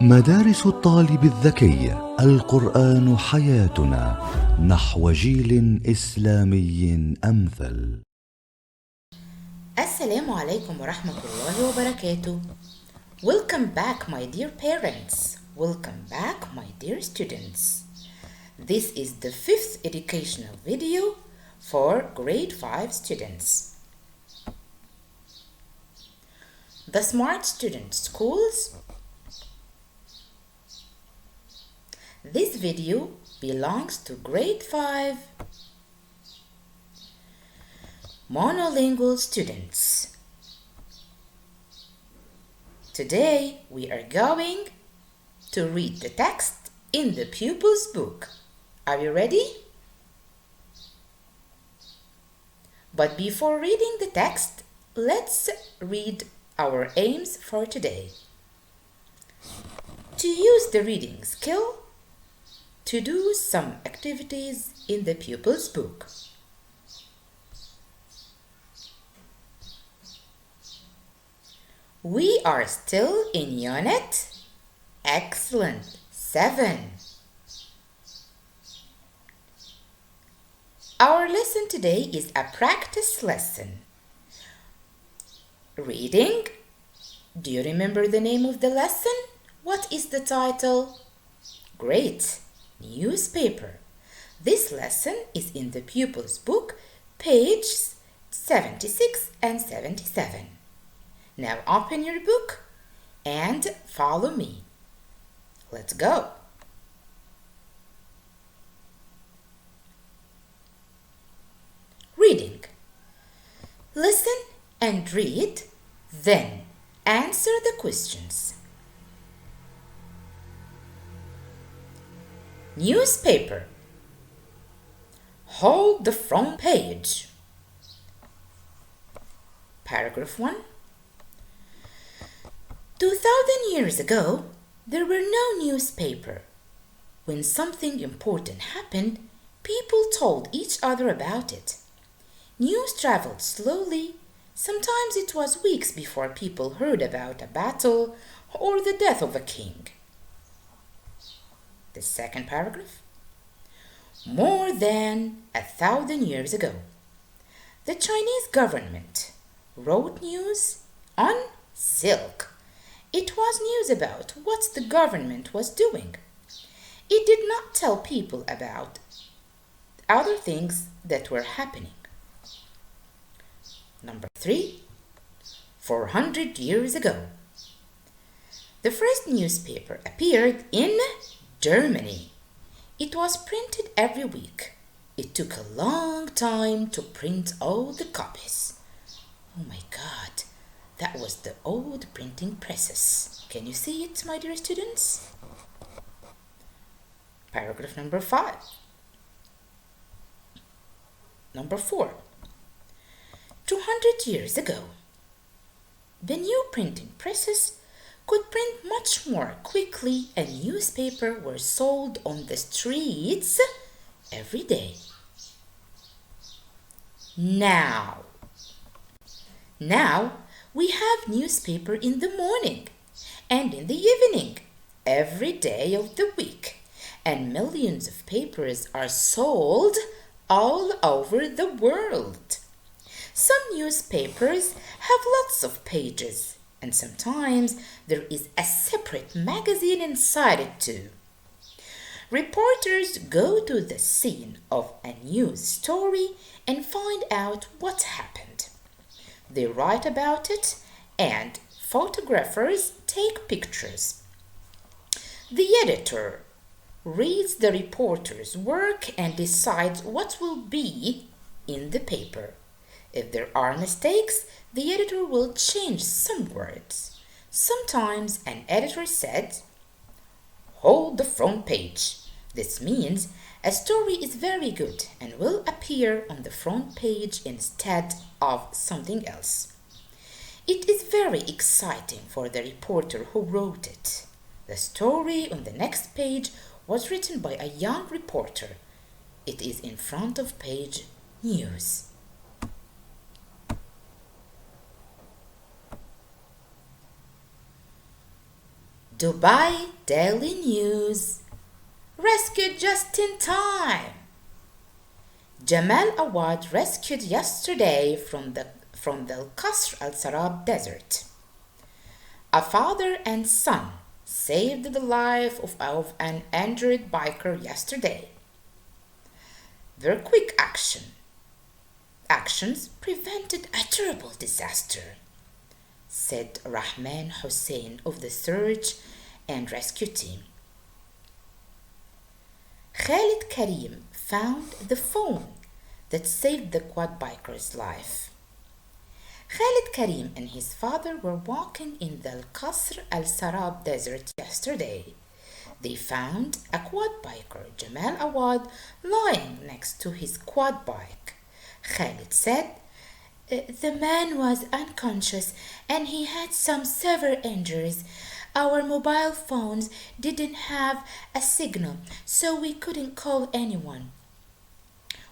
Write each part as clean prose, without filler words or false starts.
مدارس الطالب الذكي. القرآن حياتنا نحو جيل إسلامي أمثل. السلام عليكم ورحمة الله وبركاته. Welcome back, my dear parents. Welcome back, my dear students. This is the 5th educational video for grade 5 students. The Smart Student Schools. This video belongs to grade 5 monolingual students. Today we are going to read the text in the pupil's book. Are you ready? But before reading the text, let's read our aims for today. To use the reading skill, to do some activities in the pupil's book. We are still in unit, excellent, 7. Our lesson today is a practice lesson. Reading. Do you remember the name of the lesson? What is the title? Great. Newspaper. This lesson is in the pupil's book, pages 76 and 77. Now open your book and follow me. Let's go. Reading. Listen and read, then answer the questions. Newspaper. Hold the front page. Paragraph 1. 2000 years ago, there were no newspaper. When something important happened, people told each other about it. News traveled slowly. Sometimes it was weeks before people heard about a battle or the death of a king. The second paragraph. More than 1,000 years ago, the Chinese government wrote news on silk. It was news about what the government was doing. It did not tell people about other things that were happening. Number 3. 400 years ago, the first newspaper appeared in Germany. It was printed every week. It took a long time to print all the copies. Oh my God, that was the old printing presses. Can you see it, my dear students? Paragraph number 5. Number 4. 200 years ago, the new printing presses could print much more quickly and newspapers were sold on the streets every day. Now we have newspaper in the morning and in the evening every day of the week, and millions of papers are sold all over the world. Some newspapers have lots of pages, and sometimes there is a separate magazine inside it too. Reporters go to the scene of a news story and find out what happened. They write about it, and photographers take pictures. The editor reads the reporter's work and decides what will be in the paper. If there are mistakes, the editor will change some words. Sometimes an editor said, "Hold the front page." This means a story is very good and will appear on the front page instead of something else. It is very exciting for the reporter who wrote it. The story on the next page was written by a young reporter. It is in front of page news. Dubai Daily News. Rescued just in time. Jamal Awad rescued yesterday from the Qasr al-Sarab desert. A father and son saved the life of an injured biker yesterday. Their quick actions prevented a terrible disaster, said Rahman Hussein of the search and rescue team. Khalid Karim found the phone that saved the quad biker's life. Khalid Karim and his father were walking in the Qasr al-Sarab desert yesterday. They found a quad biker, Jamal Awad, lying next to his quad bike. Khalid said, "The man was unconscious and he had some severe injuries. Our mobile phones didn't have a signal, so we couldn't call anyone."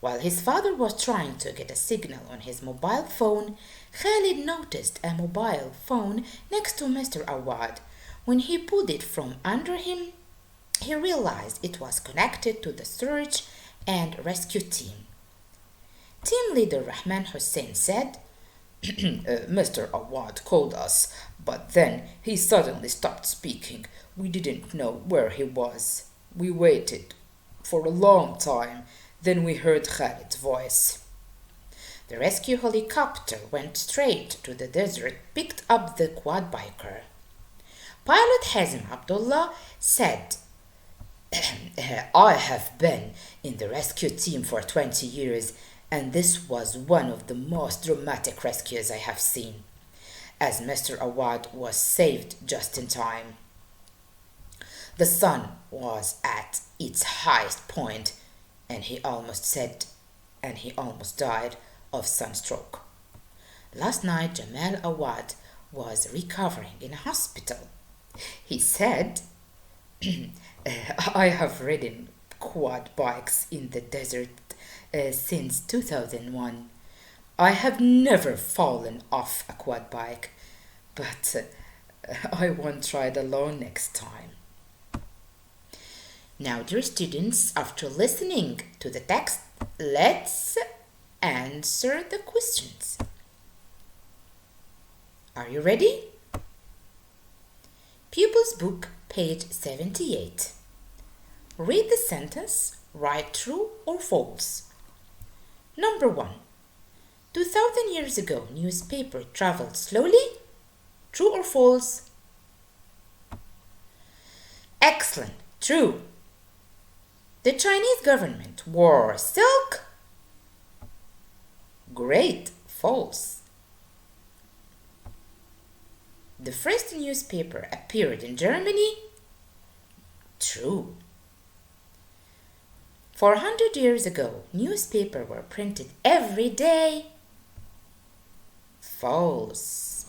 While his father was trying to get a signal on his mobile phone, Khalid noticed a mobile phone next to Mr. Awad. When he pulled it from under him, he realized it was connected to the search and rescue team. Team leader Rahman Hussein said, "Mr. Awad called us, but then he suddenly stopped speaking. We didn't know where he was. We waited for a long time. Then we heard Khalid's voice." The rescue helicopter went straight to the desert, picked up the quad biker. Pilot Hazim Abdullah said, "I have been in the rescue team for 20 years, and this was one of the most dramatic rescues I have seen, as Mr. Awad was saved just in time. The sun was at its highest point, and he almost died of sunstroke. Last night, Jamal Awad was recovering in a hospital. He said, "I have ridden quad bikes in the desert since 2001. I have never fallen off a quad bike, but I won't try it alone next time." Now, dear students, after listening to the text, let's answer the questions. Are you ready? Pupils Book, page 78. Read the sentence, write true or false. Number 1. 2000 years ago, newspaper traveled slowly. True or false? Excellent. True. The Chinese government wore silk. Great. False. The first newspaper appeared in Germany. True. 400 years ago, newspapers were printed every day. False.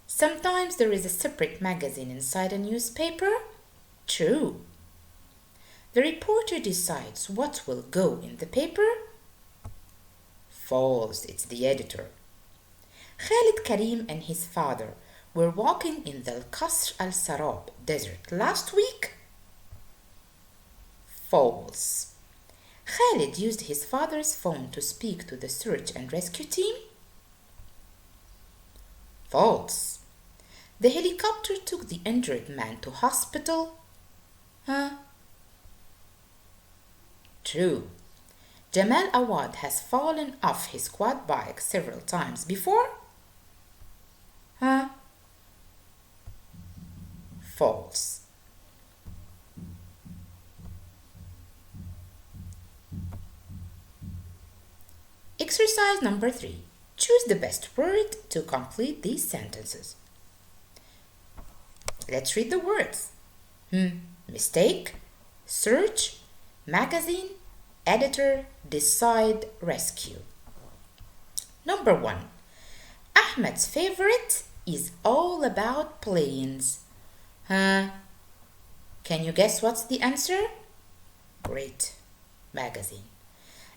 Sometimes there is a separate magazine inside a newspaper. True. The reporter decides what will go in the paper. False. It's the editor. Khalid Karim and his father were walking in the Qasr al-Sarab desert last week. False. Khalid used his father's phone to speak to the search and rescue team. False. The helicopter took the injured man to hospital. True. Jamal Awad has fallen off his quad bike several times before. False. Exercise number 3. Choose the best word to complete these sentences. Let's read the words. Mistake, search, magazine, editor, decide, rescue. Number 1. Ahmed's favorite is all about planes. Can you guess what's the answer? Great. Magazine.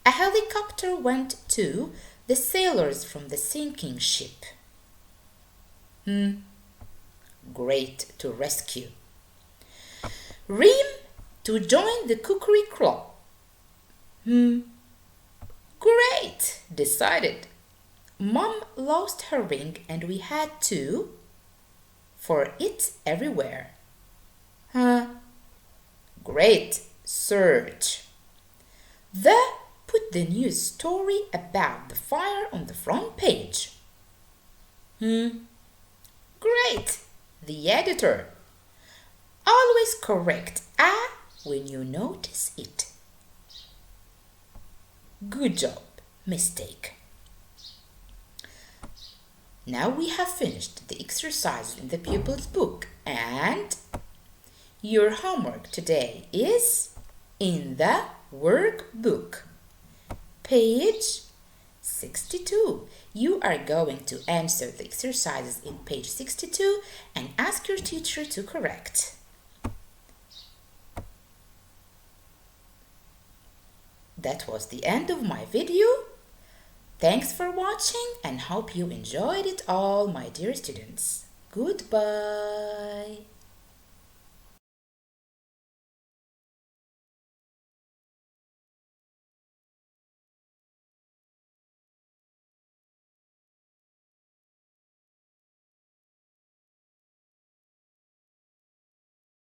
A helicopter went to the sailors from the sinking ship. great to rescue. Reem, to join the cookery club. Great, decided. Mom lost her ring and we had to for it everywhere. Great, search. Put the news story about the fire on the front page. Great, the editor. Always correct a when you notice it. Good job, mistake. Now we have finished the exercises in the pupil's book, and your homework today is in the workbook. Page 62. You are going to answer the exercises in page 62 and ask your teacher to correct. That was the end of my video. Thanks for watching and hope you enjoyed it all, my dear students. Goodbye.